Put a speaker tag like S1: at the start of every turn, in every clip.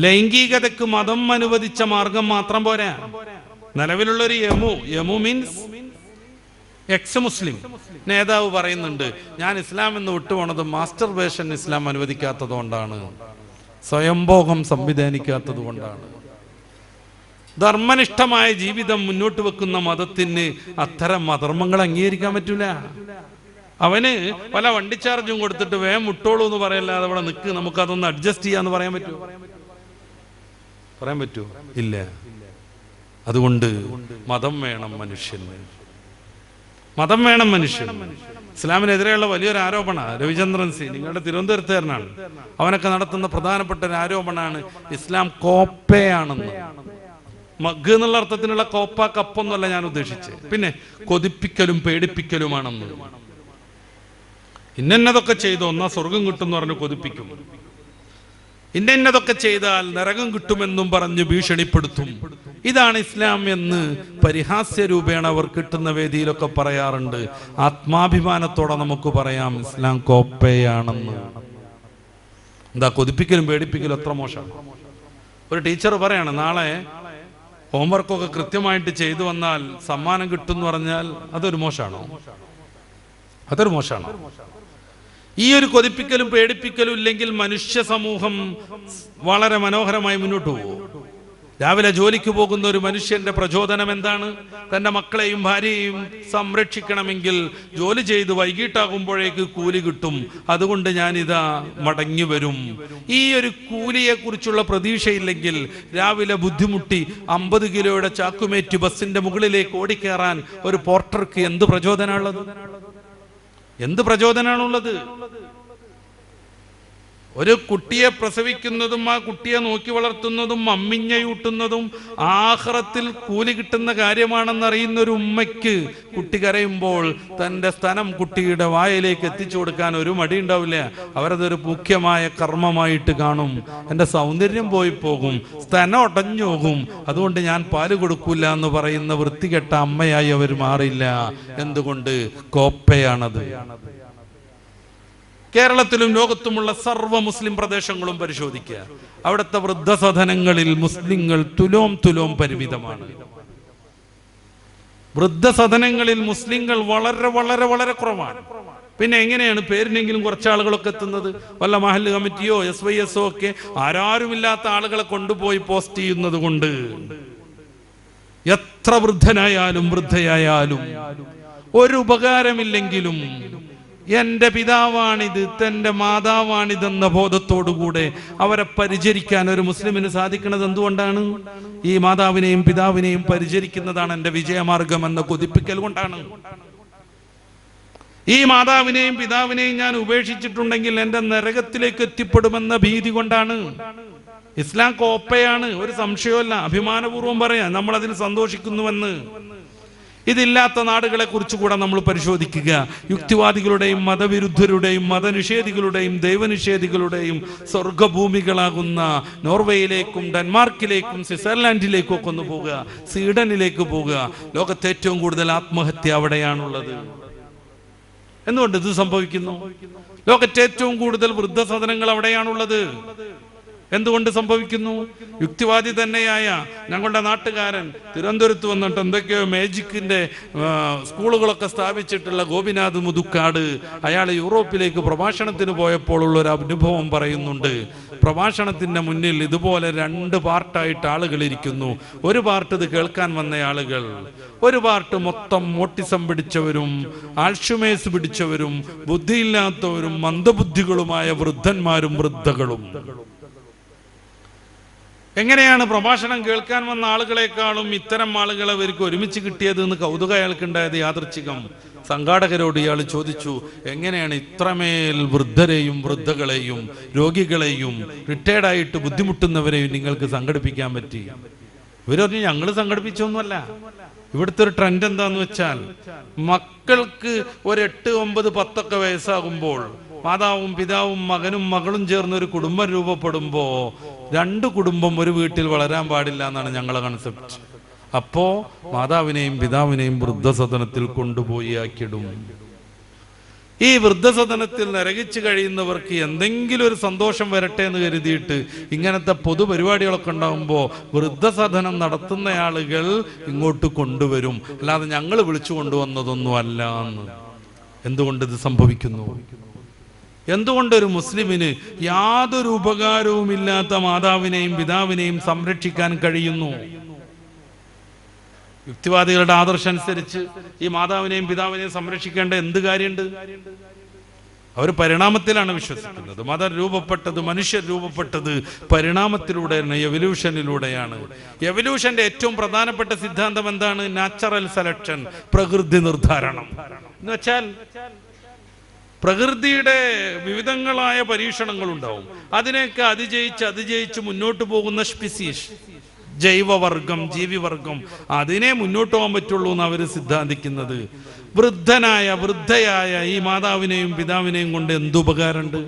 S1: ലൈംഗികതയ്ക്ക് മതം അനുവദിച്ച മാർഗം മാത്രം പോരാ. നിലവിലുള്ളൊരു യമു മീൻസ് എക്സ് മുസ്ലിം നേതാവ് പറയുന്നുണ്ട്, ഞാൻ ഇസ്ലാം എന്ന് വിട്ടുപോണത് മാസ്റ്റർബേഷൻ ഇസ്ലാം അനുവദിക്കാത്തത് കൊണ്ടാണ്, സ്വയംഭോഗം സംവിധാനിക്കാത്തത് കൊണ്ടാണ്. ധർമ്മനിഷ്ഠമായ ജീവിതം മുന്നോട്ട് വെക്കുന്ന മതത്തിന് അത്തരം അധർമ്മങ്ങൾ അംഗീകരിക്കാൻ പറ്റൂല. അവന് പല വണ്ടി ചാർജും കൊടുത്തിട്ട് വേഗം മുട്ടോളൂ എന്ന് പറയല്ലാതെ അവിടെ നിൽക്ക്, നമുക്കതൊന്ന് അഡ്ജസ്റ്റ് ചെയ്യാന്ന് പറയാൻ പറ്റുമോ? പറയാൻ പറ്റുമോ? ഇല്ല. അതുകൊണ്ട് മതം വേണം മനുഷ്യന്, മതം വേണം മനുഷ്യൻ. ഇസ്ലാമിനെതിരെയുള്ള വലിയൊരു ആരോപണമാണ് രവിചന്ദ്രൻ സി, നിങ്ങളുടെ തിരുവനന്തപുരത്തുകാരനാണ്, അവനൊക്കെ നടത്തുന്ന പ്രധാനപ്പെട്ട ഒരു ആരോപണമാണ് ഇസ്ലാം കോപ്പയാണെന്ന്. മഗ് എന്നുള്ള അർത്ഥത്തിനുള്ള കോപ്പ കപ്പൊന്നുമല്ല ഞാൻ ഉദ്ദേശിച്ചത്, പിന്നെ കൊതിപ്പിക്കലും പേടിപ്പിക്കലുമാണെന്ന്. ഇന്നതൊക്കെ ചെയ്തോ എന്നാ സ്വർഗം കിട്ടുമെന്ന് പറഞ്ഞ് കൊതിപ്പിക്കും, ഇന്നതൊക്കെ ചെയ്താൽ നരകം കിട്ടുമെന്നും പറഞ്ഞ് ഭീഷണിപ്പെടുത്തും. ഇതാണ് ഇസ്ലാം എന്ന് പരിഹാസ്യ രൂപേണ അവർ കിട്ടുന്ന വേദിയിലൊക്കെ പറയാറുണ്ട്. ആത്മാഭിമാനത്തോടെ നമുക്ക് പറയാം ഇസ്ലാം കോപ്പയാണെന്ന്. എന്താ കൊതിപ്പിക്കലും പേടിപ്പിക്കലും എത്ര മോശമാണ്. ഒരു ടീച്ചർ പറയാണ്, നാളെ ഹോംവർക്കൊക്കെ കൃത്യമായിട്ട് ചെയ്തു വന്നാൽ സമ്മാനം കിട്ടും എന്ന് പറഞ്ഞാൽ അതൊരു മോശമാണോ? അതൊരു മോശമാണോ? ഈ ഒരു കൊതിപ്പിക്കലും പേടിപ്പിക്കലും ഇല്ലെങ്കിൽ മനുഷ്യ സമൂഹം വളരെ മനോഹരമായി മുന്നോട്ട് പോകും. രാവിലെ ജോലിക്ക് പോകുന്ന ഒരു മനുഷ്യന്റെ പ്രചോദനം എന്താണ്? തന്റെ മക്കളെയും ഭാര്യയെയും സംരക്ഷിക്കണമെങ്കിൽ ജോലി ചെയ്ത് വൈകിട്ടാകുമ്പോഴേക്ക് കൂലി കിട്ടും, അതുകൊണ്ട് ഞാനിതാ മടങ്ങി വരും. ഈ ഒരു കൂലിയെ കുറിച്ചുള്ള പ്രതീക്ഷയില്ലെങ്കിൽ രാവിലെ ബുദ്ധിമുട്ടി 50 കിലോയുടെ ചാക്കുമേറ്റ് ബസിന്റെ മുകളിലേക്ക് ഓടിക്കേറാൻ ഒരു പോർട്ടർക്ക് എന്ത് പ്രചോദനമുള്ളത്? എന്ത് പ്രചോദനമാണുള്ളത്? ഒരു കുട്ടിയെ പ്രസവിക്കുന്നതും ആ കുട്ടിയെ നോക്കി വളർത്തുന്നതും അമ്മിഞ്ഞയൂട്ടുന്നതും ആഖിറത്തിൽ കൂലി കിട്ടുന്ന കാര്യമാണെന്നറിയുന്ന ഒരു ഉമ്മയ്ക്ക് കുട്ടി കരയുമ്പോൾ തൻ്റെ സ്തനം കുട്ടിയുടെ വായിലേക്ക് എത്തിച്ചു കൊടുക്കാൻ ഒരു മടി ഉണ്ടാവില്ല. അവരതൊരു മുഖ്യമായ കർമ്മമായിട്ട് കാണും. എൻ്റെ സൗന്ദര്യം പോയി പോകും, സ്തനം ഒടഞ്ഞു പോകും, അതുകൊണ്ട് ഞാൻ പാല് കൊടുക്കൂല എന്ന് പറയുന്ന വൃത്തികെട്ട അമ്മയായി അവർ മാറില്ല. എന്തുകൊണ്ട്? കോപ്പയാണത്. കേരളത്തിലും ലോകത്തുമുള്ള സർവ്വ മുസ്ലിം പ്രദേശങ്ങളും പരിശോധിക്കുക. അവിടുത്തെ വൃദ്ധസദനങ്ങളിൽ മുസ്ലിങ്ങൾ തുലോം പരിമിതമാണ്. വൃദ്ധസദനങ്ങളിൽ മുസ്ലിങ്ങൾ വളരെ വളരെ വളരെ കുറവാണ്. പിന്നെ എങ്ങനെയാണ് പേരിനെങ്കിലും കുറച്ച് ആളുകളൊക്കെ എത്തുന്നത്? വല്ല മഹല്ല് കമ്മിറ്റിയോ SYSO ഒക്കെ ആരാരുമില്ലാത്ത ആളുകളെ കൊണ്ടുപോയി പോസ്റ്റ് ചെയ്യുന്നത് കൊണ്ട് എത്ര വൃദ്ധനായാലും വൃദ്ധയായാലും ഒരു ഉപകാരമില്ലെങ്കിലും എന്റെ പിതാവാണിത്, തന്റെ മാതാവാണിതെന്ന ബോധത്തോടുകൂടെ അവരെ പരിചരിക്കാൻ ഒരു മുസ്ലിമിന് സാധിക്കുന്നത് എന്തുകൊണ്ടാണ്? ഈ മാതാവിനെയും പിതാവിനെയും പരിചരിക്കുന്നതാണ് എന്റെ വിജയമാർഗം എന്ന കൊതിപ്പിക്കൽ കൊണ്ടാണ്. ഈ മാതാവിനെയും പിതാവിനെയും ഞാൻ ഉപേക്ഷിച്ചിട്ടുണ്ടെങ്കിൽ എന്റെ നരകത്തിലേക്ക് എത്തിപ്പെടുമെന്ന ഭീതി കൊണ്ടാണ്. ഇസ്ലാം കോപ്പയാണ്, ഒരു സംശയമല്ല. അഭിമാനപൂർവ്വം പറയാം, നമ്മൾ അതിൽ സന്തോഷിക്കുന്നുവെന്ന്. ഇതില്ലാത്ത നാടുകളെ കുറിച്ച് കൂടെ നമ്മൾ പരിശോധിക്കുക. യുക്തിവാദികളുടെയും മതവിരുദ്ധരുടെയും മതനിഷേധികളുടെയും ദൈവനിഷേധികളുടെയും സ്വർഗഭൂമികളാകുന്ന നോർവേയിലേക്കും ഡെൻമാർക്കിലേക്കും സ്വിറ്റ്സർലാൻഡിലേക്കും ഒക്കെ ഒന്ന് പോകുക, സ്വീഡനിലേക്ക് പോകുക. ലോകത്തെ ഏറ്റവും കൂടുതൽ ആത്മഹത്യ അവിടെയാണുള്ളത്. എന്തുകൊണ്ട് ഇത് സംഭവിക്കുന്നു? ലോകത്തെ ഏറ്റവും കൂടുതൽ വൃദ്ധസദനങ്ങൾ അവിടെയാണുള്ളത്. എന്തുകൊണ്ട് സംഭവിക്കുന്നു? യുക്തിവാദി തന്നെയായ ഞങ്ങളുടെ നാട്ടുകാരൻ തിരുവനന്തപുരത്ത് വന്നിട്ട് എന്തൊക്കെയോ മാജിക്കിന്റെ സ്കൂളുകളൊക്കെ സ്ഥാപിച്ചിട്ടുള്ള ഗോപിനാഥ് മുതുക്കാട്, അയാൾ യൂറോപ്പിലേക്ക് പ്രഭാഷണത്തിന് പോയപ്പോൾ ഉള്ള ഒരു അനുഭവം പറയുന്നുണ്ട്. പ്രഭാഷണത്തിന്റെ മുന്നിൽ ഇതുപോലെ 2 പാർട്ടായിട്ട് ആളുകൾ ഇരിക്കുന്നു. ഒരു പാർട്ട് ഇത് കേൾക്കാൻ വന്ന ആളുകൾ, ഒരു പാർട്ട് മൊത്തം ഓട്ടിസം പിടിച്ചവരും ആൽഷുമേഴ്സ് പിടിച്ചവരും ബുദ്ധിയില്ലാത്തവരും മന്ദബുദ്ധികളുമായ വൃദ്ധന്മാരും വൃദ്ധകളും. എങ്ങനെയാണ് പ്രഭാഷണം കേൾക്കാൻ വന്ന ആളുകളെക്കാളും ഇത്തരം ആളുകളെ അവർക്ക് ഒരുമിച്ച് കിട്ടിയത് എന്ന് കൗതുകം അയാൾക്കുണ്ടായത് യാദൃച്ഛികം. സംഘാടകരോട് ഇയാൾ ചോദിച്ചു, എങ്ങനെയാണ് ഇത്രമേൽ വൃദ്ധരെയും വൃദ്ധകളെയും രോഗികളെയും റിട്ടയർഡായിട്ട് ബുദ്ധിമുട്ടുന്നവരെയും നിങ്ങൾക്ക് സംഘടിപ്പിക്കാൻ പറ്റി? ഇവർ പറഞ്ഞു, ഞങ്ങൾ സംഘടിപ്പിച്ചൊന്നുമല്ല. ഇവിടുത്തെ ഒരു ട്രെൻഡ് എന്താന്ന് വെച്ചാൽ, മക്കൾക്ക് ഒരു 8, 9, 10 വയസ്സാകുമ്പോൾ മാതാവും പിതാവും മകനും മകളും ചേർന്ന് ഒരു കുടുംബം രൂപപ്പെടുമ്പോ 2 കുടുംബം ഒരു വീട്ടിൽ വളരാൻ പാടില്ല എന്നാണ് ഞങ്ങളെ കൺസെപ്റ്റ്. അപ്പോ മാതാവിനെയും പിതാവിനെയും വൃദ്ധസദനത്തിൽ കൊണ്ടുപോയി ആക്കിയിടും. ഈ വൃദ്ധസദനത്തിൽ നരകിച്ചു കഴിയുന്നവർക്ക് എന്തെങ്കിലും ഒരു സന്തോഷം വരട്ടെ എന്ന് കരുതിയിട്ട് ഇങ്ങനത്തെ പൊതുപരിപാടികളൊക്കെ ഉണ്ടാകുമ്പോൾ വൃദ്ധസദനം നടത്തുന്ന ആളുകൾ ഇങ്ങോട്ട് കൊണ്ടുവരും, അല്ലാതെ ഞങ്ങൾ വിളിച്ചു കൊണ്ടുവന്നതൊന്നും അല്ല എന്ന്. എന്തുകൊണ്ട് ഇത് സംഭവിക്കുന്നു? എന്തുകൊണ്ടൊരു മുസ്ലിമിന് യാതൊരു ഉപകാരവുമില്ലാത്ത മാതാവിനെയും പിതാവിനെയും സംരക്ഷിക്കാൻ കഴിയുന്നു? യുക്തിവാദികളുടെ ആദർശം അനുസരിച്ച് ഈ മാതാവിനെയും പിതാവിനെയും സംരക്ഷിക്കേണ്ട എന്ത് കാര്യമുണ്ട്? അവർ പരിണാമത്തിലാണ് വിശ്വസിക്കുന്നത്. മതം രൂപപ്പെട്ടത്, മനുഷ്യർ രൂപപ്പെട്ടത് പരിണാമത്തിലൂടെയാണ്, എവല്യൂഷനിലൂടെയാണ്. എവല്യൂഷന്റെ ഏറ്റവും പ്രധാനപ്പെട്ട സിദ്ധാന്തം എന്താണ്? നാച്ചുറൽ സെലക്ഷൻ, പ്രകൃതി നിർദ്ധാരണം. എന്ന് വെച്ചാൽ പ്രകൃതിയുടെ വിവിധങ്ങളായ പരീക്ഷണങ്ങൾ ഉണ്ടാവും. അതിനെയൊക്കെ അതിജയിച്ച് മുന്നോട്ട് പോകുന്ന സ്പീസീസ്, ജൈവവർഗം, ജീവിവർഗം, അതിനെ മുന്നോട്ട് പോകാൻ പറ്റുള്ളൂ എന്ന് അവർ സിദ്ധാന്തിക്കുന്നത്. വൃദ്ധയായ ഈ മാതാവിനെയും പിതാവിനെയും കൊണ്ട് എന്തുപകാരമുണ്ട്?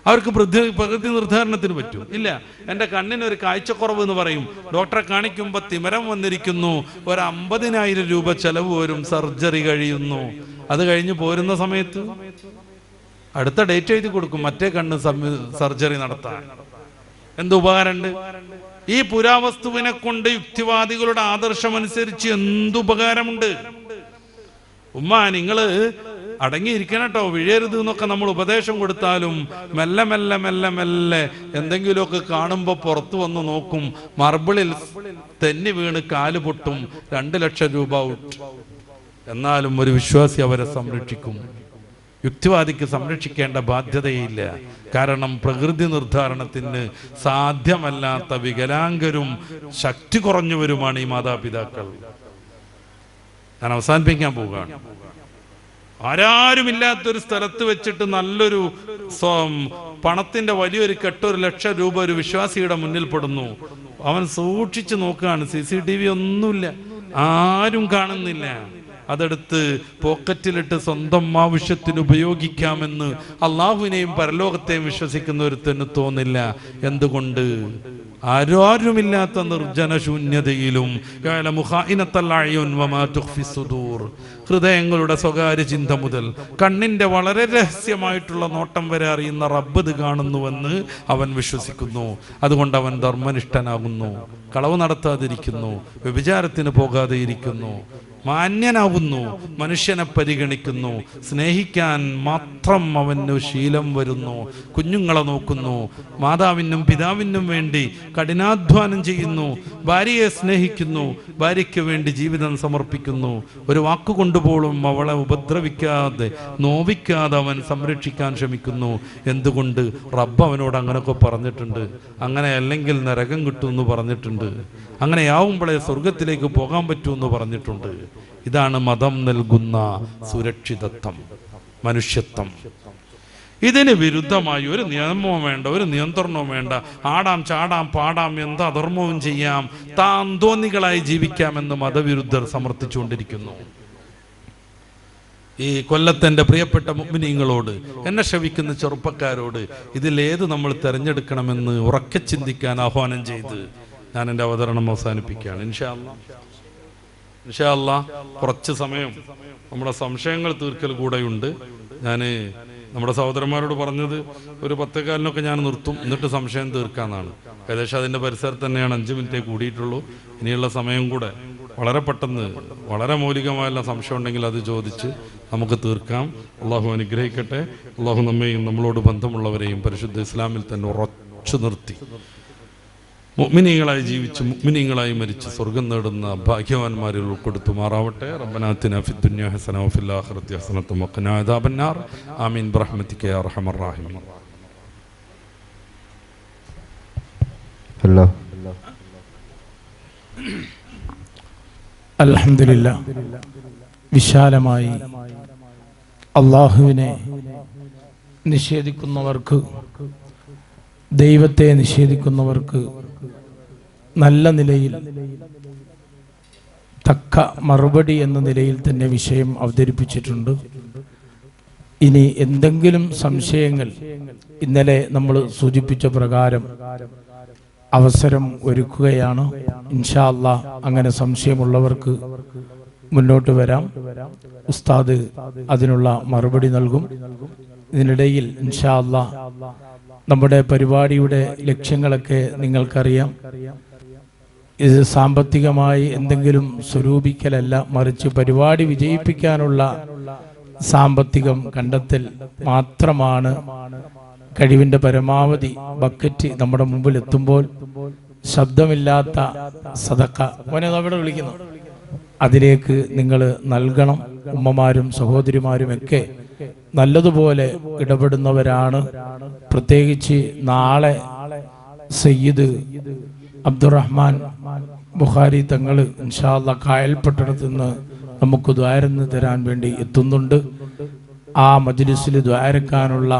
S1: അവർക്ക് പ്രകൃതി നിർദ്ധാരണത്തിന് പറ്റും? ഇല്ല. എൻ്റെ കണ്ണിനൊരു കാഴ്ചക്കുറവ് എന്ന് പറയും, ഡോക്ടറെ കാണിക്കുമ്പോൾ തിമിരം വന്നിരിക്കുന്നു, ഒരു 50,000 രൂപ ചെലവ് വരും, സർജറി കഴിയുന്നു. അത് കഴിഞ്ഞ് പോരുന്ന സമയത്ത് അടുത്ത ഡേറ്റ് എഴുതി കൊടുക്കും മറ്റേ കണ്ണ് സർജറി നടത്താൻ. എന്തുപകാരമുണ്ട്? ഈ പുരാവസ്തുവിനെ കൊണ്ട് യുക്തിവാദികളുടെ ആദർശം അനുസരിച്ച് എന്തുപകാരമുണ്ട്? ഉമ്മ നിങ്ങള് അടങ്ങിയിരിക്കണം കേട്ടോ, വിഴയരുത് എന്നൊക്കെ നമ്മൾ ഉപദേശം കൊടുത്താലും മെല്ലെ മെല്ലെ മെല്ലെ മെല്ലെ എന്തെങ്കിലുമൊക്കെ കാണുമ്പോൾ പുറത്തു വന്ന് നോക്കും, മാർബിളിൽ തെന്നി വീണ് കാല് പൊട്ടും, 2 ലക്ഷം രൂപ ഔട്ട്. എന്നാലും ഒരു വിശ്വാസി അവരെ സംരക്ഷിക്കും. യുക്തിവാദിക്ക് സംരക്ഷിക്കേണ്ട ബാധ്യതയില്ല. കാരണം പ്രകൃതി നിർദ്ധാരണത്തിന് സാധ്യമല്ലാത്ത വികലാംഗരും ശക്തി കുറഞ്ഞവരുമാണ് ഈ മാതാപിതാക്കൾ. ഞാൻ അവസാനിപ്പിക്കാൻ പോവുകയാണ്. ആരാരുമില്ലാത്തൊരു സ്ഥലത്ത് വെച്ചിട്ട് നല്ലൊരു പണത്തിന്റെ വലിയൊരു കെട്ട്, 1 ലക്ഷം രൂപ ഒരു വിശ്വാസിയുടെ മുന്നിൽ പെടുന്നു. അവൻ സൂക്ഷിച്ചു നോക്കുകയാണ്, CCTV ഒന്നുമില്ല, ആരും കാണുന്നില്ല. അതെടുത്ത് പോക്കറ്റിലിട്ട് സ്വന്തം ആവശ്യത്തിന് ഉപയോഗിക്കാമെന്ന് അള്ളാഹുവിനെയും പരലോകത്തെയും വിശ്വസിക്കുന്ന ഒരുത്തന് തോന്നില്ല. എന്തുകൊണ്ട്? ആരുമില്ലാത്ത നിർജ്ജന ശൂന്യതയിലും ഹൃദയങ്ങളുടെ സ്വകാര്യ ചിന്ത മുതൽ കണ്ണിന്റെ വളരെ രഹസ്യമായിട്ടുള്ള നോട്ടം വരെ അറിയുന്ന റബ്ബ് ഇത് കാണുന്നുവെന്ന് അവൻ വിശ്വസിക്കുന്നു. അതുകൊണ്ട് അവൻ ധർമ്മനിഷ്ഠനാകുന്നു, കളവ് നടത്താതിരിക്കുന്നു, വ്യഭിചാരത്തിന് പോകാതെ ഇരിക്കുന്നു, മാന്യനാവുന്നു, മനുഷ്യനെ പരിഗണിക്കുന്നു, സ്നേഹിക്കാൻ മാത്രം അവന് ശീലം വരുന്നു, കുഞ്ഞുങ്ങളെ നോക്കുന്നു, മാതാവിനും പിതാവിനും വേണ്ടി കഠിനാധ്വാനം ചെയ്യുന്നു, ഭാര്യയെ സ്നേഹിക്കുന്നു, ഭാര്യയ്ക്ക് വേണ്ടി ജീവിതം സമർപ്പിക്കുന്നു. ഒരു വാക്കുകൊണ്ടുപോലും അവളെ ഉപദ്രവിക്കാതെ, നോവിക്കാതെ അവൻ സംരക്ഷിക്കാൻ ശ്രമിക്കുന്നു. എന്തുകൊണ്ട്? റബ്ബ് അവനോട് അങ്ങനെയൊക്കെ പറഞ്ഞിട്ടുണ്ട്. അങ്ങനെ അല്ലെങ്കിൽ നരകം കിട്ടുമെന്ന് പറഞ്ഞിട്ടുണ്ട്. അങ്ങനെയാവുമ്പോഴേ സ്വർഗത്തിലേക്ക് പോകാൻ പറ്റുമെന്ന് പറഞ്ഞിട്ടുണ്ട്. ഇതാണ് മതം നൽകുന്ന സുരക്ഷിതത്വം, മനുഷ്യത്വം. ഇതിന് വിരുദ്ധമായി ഒരു നിയമവും വേണ്ട, ഒരു നിയന്ത്രണവും വേണ്ട. ആടാം, ചാടാം, പാടാം, എന്ത് അധർമ്മവും ചെയ്യാം, താന്തോന്നികളായി ജീവിക്കാമെന്ന് മതവിരുദ്ധർ സമർത്ഥിച്ചുകൊണ്ടിരിക്കുന്നു. ഈ കൊല്ലത്തെൻ്റെ പ്രിയപ്പെട്ട മുഅ്മിനീങ്ങളോട്, എന്നെ ശ്രവിക്കുന്ന ചെറുപ്പക്കാരോട്, ഇതിലേത് നമ്മൾ തിരഞ്ഞെടുക്കണമെന്ന് ഉറക്കെ ചിന്തിക്കാൻ ആഹ്വാനം ചെയ്ത് ഞാൻ എൻ്റെ അവതരണം അവസാനിപ്പിക്കുകയാണ്. ഇൻഷാ അല്ലാഹ് കുറച്ച് സമയം നമ്മുടെ സംശയങ്ങൾ തീർക്കൽ കൂടെയുണ്ട്. ഞാൻ നമ്മുടെ സഹോദരന്മാരോട് പറഞ്ഞത് ഒരു 10:15 ഞാൻ നിർത്തും, എന്നിട്ട് സംശയം തീർക്കാമെന്നാണ്. ഏകദേശം അതിൻ്റെ പരിസരത്ത് തന്നെയാണ് 5 മിനിറ്റേ കൂടിയിട്ടുള്ളൂ. ഇനിയുള്ള സമയം കൂടെ വളരെ പെട്ടെന്ന്, വളരെ മൗലികമായുള്ള സംശയം ഉണ്ടെങ്കിൽ അത് ചോദിച്ച് നമുക്ക് തീർക്കാം. അള്ളാഹു അനുഗ്രഹിക്കട്ടെ. അള്ളാഹു നമ്മെയും നമ്മളോട് ബന്ധമുള്ളവരെയും പരിശുദ്ധ ഇസ്ലാമിൽ തന്നെ ഉറച്ചു നിർത്തി മുഅ്മിനീങ്ങളായി ജീവിച്ച് മുഅ്മിനീങ്ങളായി മരിച്ച് സ്വർഗം നേടുന്ന ഭാഗ്യവാന്മാരിൽ ഉൾപ്പെടുത്തുമാറാവട്ടെ. റബ്ബനാ ആതിനാ ഫിദ് ദുനിയാ ഹസന വഫിൽ ആഖിറതി ഹസനത വഖിനാ അദാബന്നാർ. ആമീൻ ബിറഹ്മതിക യാ അർഹമർ റഹീമീൻ.
S2: അൽഹംദുലില്ലാ. വിശാലമായി അല്ലാഹുവിനെ നിഷേധിക്കുന്നവർക്ക്, ദൈവത്തെ നിഷേധിക്കുന്നവർക്ക് നല്ല നിലയിൽ തക്ക മറുപടി എന്ന നിലയിൽ തന്നെ വിഷയം അവതരിപ്പിച്ചിട്ടുണ്ട്. ഇനി എന്തെങ്കിലും സംശയങ്ങൾ ഇന്നലെ നമ്മൾ സൂചിപ്പിച്ച പ്രകാരം അവസരം ഒരുക്കുകയാണ്. ഇൻഷാ അല്ലാഹ് അങ്ങനെ സംശയമുള്ളവർക്ക് മുന്നോട്ട് വരാം. ഉസ്താദ് അതിനുള്ള മറുപടി നൽകും. ഇതിനിടയിൽ ഇൻഷാ അല്ലാഹ് നമ്മുടെ പരിപാടിയുടെ ലക്ഷ്യങ്ങളൊക്കെ നിങ്ങൾക്കറിയാം. ഇത് സാമ്പത്തികമായി എന്തെങ്കിലും സ്വരൂപിക്കലല്ല, മറിച്ച് പരിപാടി വിജയിപ്പിക്കാനുള്ള സാമ്പത്തികം കണ്ടെത്തൽ മാത്രമാണ്. കഴിവിൻ്റെ പരമാവധി ബക്കറ്റ് നമ്മുടെ മുമ്പിൽ എത്തുമ്പോൾ ശബ്ദമില്ലാത്ത സദക്ക അവിടെ വിളിക്കുന്നു, അതിലേക്ക് നിങ്ങൾ നൽകണം. ഉമ്മമാരും സഹോദരിമാരുമൊക്കെ നല്ലതുപോലെ ഇടപെടുന്നവരാണ്. പ്രത്യേകിച്ച് നാളെ സയ്യിദ് അബ്ദുറഹ്മാൻ ബുഖാരി തങ്ങൾ ഇൻഷാ അല്ലാഹ് കായൽപട്ടണത്ത് നിന്ന് നമുക്ക് ദ്വാരന്ന് തരാൻ വേണ്ടി എത്തുന്നുണ്ട്. ആ മജ്ലിസിൽ ദ്വാരക്കാനുള്ള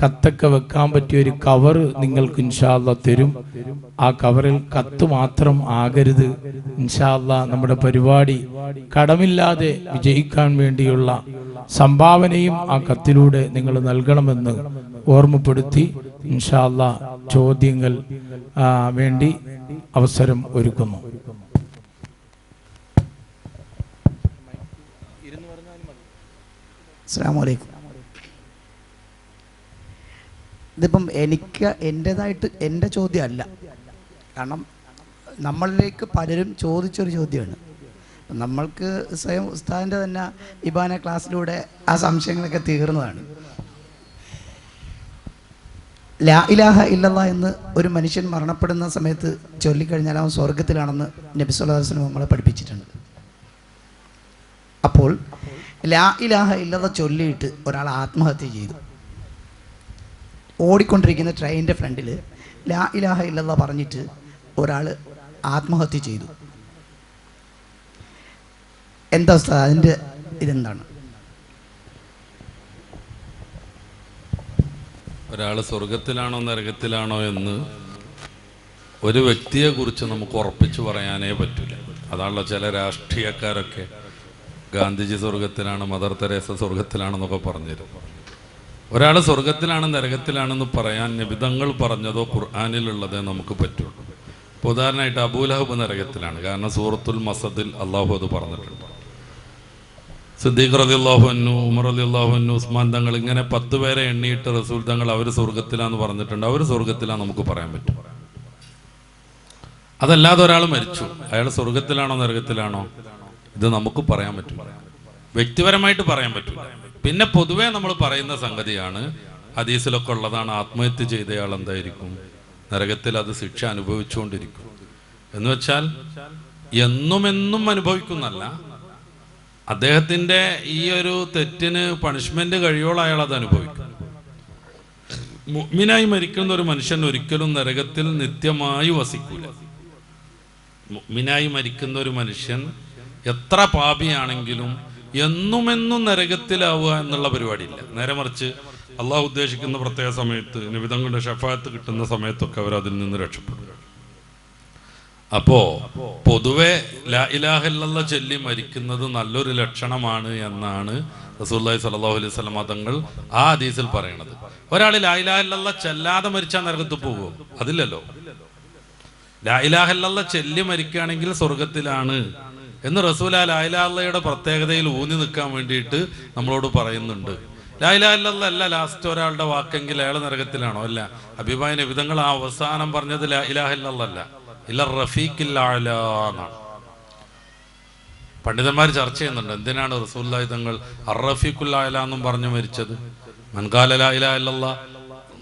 S2: കത്തൊക്കെ വെക്കാൻ പറ്റിയ ഒരു കവർ നിങ്ങൾക്ക് ഇൻഷാ അല്ലാഹ് തരും. ആ കവറിൽ കത്ത് മാത്രം ആകരുത്. ഇൻഷാ അല്ലാഹ് നമ്മുടെ പരിപാടി കടമില്ലാതെ വിജയിക്കാൻ വേണ്ടിയുള്ള സംഭാവനയും ആ കത്തിലൂടെ നിങ്ങൾ നൽകണമെന്ന് ഓർമ്മപ്പെടുത്തി ഇൻഷാ അല്ലാഹ് ചോദ്യങ്ങൾ വേണ്ടി അവസരം ഒരുക്കുന്നു.
S3: അസ്സലാമു അലൈക്കും. ഇതിപ്പം എൻ്റേതായിട്ട് എൻ്റെ ചോദ്യമല്ല, കാരണം നമ്മളിലേക്ക് പലരും ചോദിച്ചൊരു ചോദ്യമാണ്. നമ്മൾക്ക് സ്വയം ഉസ്താദിൻ്റെ തന്നെ ഇബാന ക്ലാസ്സിലൂടെ ആ സംശയങ്ങളൊക്കെ തീർന്നതാണ്. ലാ ഇലാഹ ഇല്ലല്ലാഹ് എന്ന് ഒരു മനുഷ്യൻ മരണപ്പെടുന്ന സമയത്ത് ചൊല്ലിക്കഴിഞ്ഞാൽ അവൻ സ്വർഗത്തിലാണെന്ന് നബി സല്ലല്ലാഹു അലൈഹി വസല്ലം നമ്മളെ പഠിപ്പിച്ചിട്ടുണ്ട്. അപ്പോൾ ലാ ഇലാഹ ഇല്ലല്ലാഹ് ചൊല്ലിയിട്ട് ഒരാൾ ആത്മഹത്യ ചെയ്തു. ഓടിക്കൊണ്ടിരിക്കുന്ന ട്രെയിനിൻ്റെ ഫ്രണ്ടിൽ ലാ ഇലാഹ ഇല്ലല്ലാഹ് പറഞ്ഞിട്ട് ഒരാൾ ആത്മഹത്യ ചെയ്തു. എന്താ ഉസ്താദ് അതിൻ്റെ ഇതെന്താണ്?
S1: ഒരാൾ സ്വർഗത്തിലാണോ നരകത്തിലാണോ എന്ന് ഒരു വ്യക്തിയെക്കുറിച്ച് നമുക്ക് ഉറപ്പിച്ചു പറയാനേ പറ്റില്ല. അതാണല്ലോ ചില രാഷ്ട്രീയക്കാരൊക്കെ ഗാന്ധിജി സ്വർഗത്തിലാണ്, മദർ തെരേസ സ്വർഗത്തിലാണെന്നൊക്കെ പറഞ്ഞുതരും. ഒരാൾ സ്വർഗത്തിലാണ് നരകത്തിലാണെന്ന് പറയാൻ നബിതങ്ങൾ പറഞ്ഞതോ ഖുർആനിലുള്ളതേ നമുക്ക് പറ്റുള്ളൂ. ഇപ്പോൾ ഉദാഹരണമായിട്ട് അബൂലഹബ് നരകത്തിലാണ്, കാരണം സൂറത്തുൽ മസദിൽ അള്ളാഹു അത് പറഞ്ഞിട്ടുണ്ട്. സിദ്ദീഖ് റളിയല്ലാഹു അൻഹു, ഉമർ റളിയല്ലാഹു അൻഹു, ഉസ്മാൻ തങ്ങൾ, ഇങ്ങനെ 10 പേരെ എണ്ണിയിട്ട് റസൂൽ തങ്ങൾ അവർ സ്വർഗത്തിലാന്ന് പറഞ്ഞിട്ടുണ്ട്. അവർ സ്വർഗത്തിലാന്ന് നമുക്ക് പറയാൻ പറ്റും. അതല്ലാതെ ഒരാൾ മരിച്ചു, അയാൾ സ്വർഗത്തിലാണോ നരകത്തിലാണോ ഇത് നമുക്ക് പറയാൻ പറ്റില്ല, വ്യക്തിപരമായിട്ട് പറയാൻ പറ്റില്ല. പിന്നെ പൊതുവെ നമ്മൾ പറയുന്ന സംഗതിയാണ്, ഹദീസിലൊക്കെ ഉള്ളതാണ്, ആത്മഹത്യ ചെയ്തയാൾ എന്തായിരിക്കും? നരകത്തിൽ അത് ശിക്ഷ അനുഭവിച്ചുകൊണ്ടിരിക്കും. എന്ന് വെച്ചാൽ എന്നും അനുഭവിക്കുന്നല്ല, അദ്ദേഹത്തിൻ്റെ ഈ ഒരു തെറ്റിന് പണിഷ്മെന്റ് കഴിയോളം അയാൾ അത് അനുഭവിക്കും. മുഅ്മിനായി മരിക്കുന്ന ഒരു മനുഷ്യൻ ഒരിക്കലും നരകത്തിൽ നിത്യമായി വസിക്കൂല. മുഅ്മിനായി മരിക്കുന്ന ഒരു മനുഷ്യൻ എത്ര പാപിയാണെങ്കിലും എന്നും നരകത്തിലാവുക എന്നുള്ള പരിപാടിയില്ല. നേരെ മറിച്ച് അള്ളാഹു ഉദ്ദേശിക്കുന്ന പ്രത്യേക സമയത്ത് നബിതങ്ങളുടെ ശഫാഅത്ത് കിട്ടുന്ന സമയത്തൊക്കെ അവർ അതിൽ നിന്ന് രക്ഷപ്പെടും. അപ്പോ പൊതുവെ ലാ ഇലാഹ ഇല്ലല്ലാഹ് ചൊല്ലി മരിക്കുന്നത് നല്ലൊരു ലക്ഷണമാണ് എന്നാണ് റസൂലുള്ളാഹി സ്വല്ലല്ലാഹു അലൈഹി വസല്ലം തങ്ങൾ ആ ഹദീസിൽ പറയുന്നത്. ഒരാൾ ലാ ഇലാഹ ഇല്ലല്ലാഹ് ചെല്ലാതെ മരിച്ചാൽ നരകത്തിൽ പോകുമോ? അതില്ലല്ലോ. ലാ ഇലാഹ ഇല്ലല്ലാഹ് ചൊല്ലി മരിക്കുകയാണെങ്കിൽ സ്വർഗത്തിലാണ് എന്ന് റസൂൽ ലാ ഇലാഹ ഇല്ലല്ലാഹയുടെ പ്രത്യേകതയിൽ ഊന്നി നിൽക്കാൻ വേണ്ടിയിട്ട് നമ്മളോട് പറയുന്നുണ്ട്. ലാ ഇലാഹ ഇല്ലല്ലാഹ് അല്ല ലാസ്റ്റ് ഒരാളുടെ വാക്കെങ്കിൽ അയാൾ നരകത്തിലാണോ? അല്ല. ഹബീബായ നബിതങ്ങൾ ആ അവസാനം പറഞ്ഞത് ലാ ഇലാഹ ഇല്ലല്ലാഹ് അല്ല, ഇല്ല റഫീഖിൽ അഅ്ലാ എന്നാണ്. പണ്ഡിതന്മാർ ചർച്ച ചെയ്യുന്നുണ്ട്, എന്തിനാണ് റസൂലുള്ളാഹി തങ്ങൾ അർ-റഫീഖുൽ അഅ്ലാ എന്നും പറഞ്ഞു മരിച്ചത്? മൻഖാല ലാ ഇലാഹ ഇല്ലല്ലാഹ്,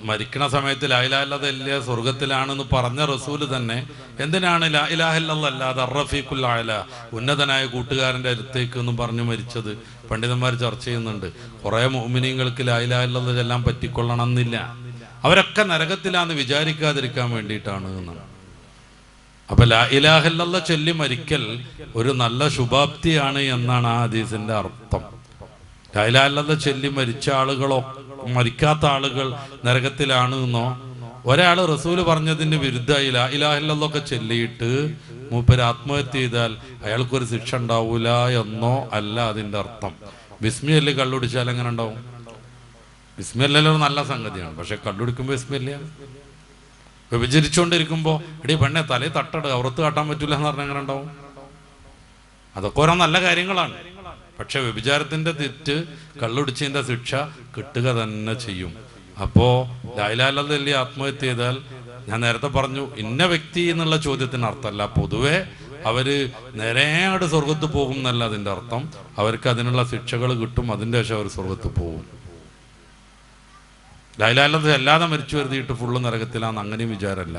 S1: മരിക്കണ സമയത്ത് ലാ ഇലാഹ ഇല്ലല്ലാഹ് ഇല്ല സ്വർഗത്തിലാണെന്ന് പറഞ്ഞ റസൂല് തന്നെ എന്തിനാണ് ലാ ഇലാഹ ഇല്ലല്ലാഹ് അല്ലാതെ അർ-റഫീഖുൽ അഅ്ലാ ഉന്നതനായ കൂട്ടുകാരൻ്റെ അടുത്തേക്ക് എന്നും പറഞ്ഞു മരിച്ചത്? പണ്ഡിതന്മാർ ചർച്ച ചെയ്യുന്നുണ്ട്. കുറേ മുഅ്മിനീങ്ങൾക്ക് ലാ ഇലാഹ ഇല്ലല്ലാഹ് എല്ലാം പറ്റിക്കൊള്ളണം എന്നില്ല, അവരൊക്കെ നരകത്തിലാന്ന് വിചാരിക്കാതിരിക്കാൻ വേണ്ടിയിട്ടാണ് എന്നാണ്. അപ്പൊ ലാ ഇലാഹ ഇല്ലല്ലാഹ് ചൊല്ലി മരിക്കൽ ഒരു നല്ല ശുഭാപ്തിയാണ് എന്നാണ് ആ ഹദീസിന്റെ അർത്ഥം. ലാ ഇലാഹ ഇല്ലല്ലാഹ് ചൊല്ലി മരിച്ച ആളുകളോ മരിക്കാത്ത ആളുകൾ നരകത്തിലാണ് എന്നോ, ഒരാൾ റസൂല് പറഞ്ഞതിന് വിരുദ്ധമായി ലാ ഇലാഹ ഇല്ലല്ലാഹ് ഒക്കെ ചൊല്ലിയിട്ട് മൂപ്പര് ആത്മഹത്യ ചെയ്താൽ അയാൾക്കൊരു ശിക്ഷ ഉണ്ടാവൂല എന്നോ അല്ല അതിന്റെ അർത്ഥം. ബിസ്മിയല്ലേ കള്ളുടിച്ചാൽ എങ്ങനെ ഉണ്ടാവും? ബിസ്മിയല്ലല്ലോ നല്ല സംഗതിയാണ്, പക്ഷെ കള്ളുടിക്കുമ്പോ ബിസ്മില്ല. വ്യഭിചരിച്ചുകൊണ്ടിരിക്കുമ്പോ എടീ പെണ്ണെ തലേ തട്ടട്, അവറത്ത് കാട്ടാൻ പറ്റൂല എന്ന് പറഞ്ഞാൽ എങ്ങനെ ഉണ്ടാവും? അതൊക്കെ ഓരോ നല്ല കാര്യങ്ങളാണ്. പക്ഷെ വ്യഭിചാരത്തിന്റെ തെറ്റ്, കള്ളുടിച്ചതിന്റെ ശിക്ഷ കിട്ടുക തന്നെ ചെയ്യും. അപ്പോ ലാ ഇലാഹ ഇല്ലല്ലാഹ് ആത്മഹത്യ ചെയ്താൽ, ഞാൻ നേരത്തെ പറഞ്ഞു ഇന്ന വ്യക്തി എന്നുള്ള ചോദ്യത്തിന് അർത്ഥമല്ല, പൊതുവെ അവര് നേരെയാട് സ്വർഗത്ത് പോകും എന്നല്ല അതിന്റെ അർത്ഥം. അവർക്ക് അതിനുള്ള ശിക്ഷകൾ കിട്ടും, അതിന്റെ ശേഷം അവർ സ്വർഗത്ത് പോകും. ലാ ഇലാഹ ഇല്ലല്ലാഹ് അല്ലാതെ മരിച്ചു വരുത്തിയിട്ട് ഫുള്ള് നരകത്തിലാന്ന് അങ്ങനെയും വിചാരമല്ല.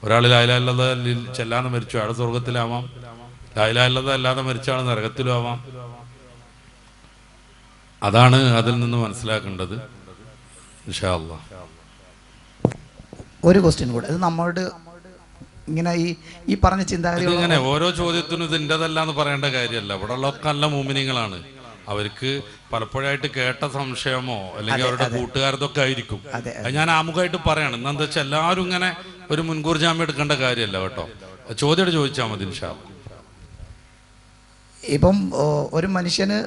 S1: ഒരാൾ ലാ ഇലാഹ ഇല്ലല്ലാഹ് ചെല്ലാതെ മരിച്ചു, അയാൾ സ്വർഗത്തിലാവാം. ലാ ഇലാഹ ഇല്ലല്ലാഹ് അല്ലാതെ മരിച്ച ആൾ നരകത്തിലും ആവാം. അതാണ് അതിൽ നിന്ന് മനസ്സിലാക്കേണ്ടത്. ഇൻഷാ അല്ലാഹ്
S3: ഒരു ക്വസ്റ്റ്യൻ കൂടെ, അത് നമ്മളോട് ഇങ്ങനെ ഈ പറഞ്ഞ ചിന്താഗതി
S1: ഇങ്ങനെ ഓരോ ചോദ്യത്തിനും ഇതിൻ്റെതല്ല എന്ന് പറയേണ്ട കാര്യമല്ല. ഇവിടെ ഉള്ളതൊക്കെ നല്ല മുഅ്മിനീങ്ങളാണ്. അവർക്ക് പലപ്പോഴായിട്ട് കേട്ട സംശയമോ അല്ലെങ്കിൽ അവരുടെ കൂട്ടുകാരതൊക്കെ ആയിരിക്കും. അത് ഞാൻ ആമുഖമായിട്ട് പറയാണ്. എന്താ വെച്ചാൽ എല്ലാവരും ഇങ്ങനെ ഒരു മുൻകൂർ ജാമ്യം എടുക്കേണ്ട കാര്യമല്ല കേട്ടോ. ചോദ്യം ചോദിച്ചാൽ മതി ഇൻഷാ അല്ലാഹ്.
S3: ഇപ്പം ഒരു മനുഷ്യന്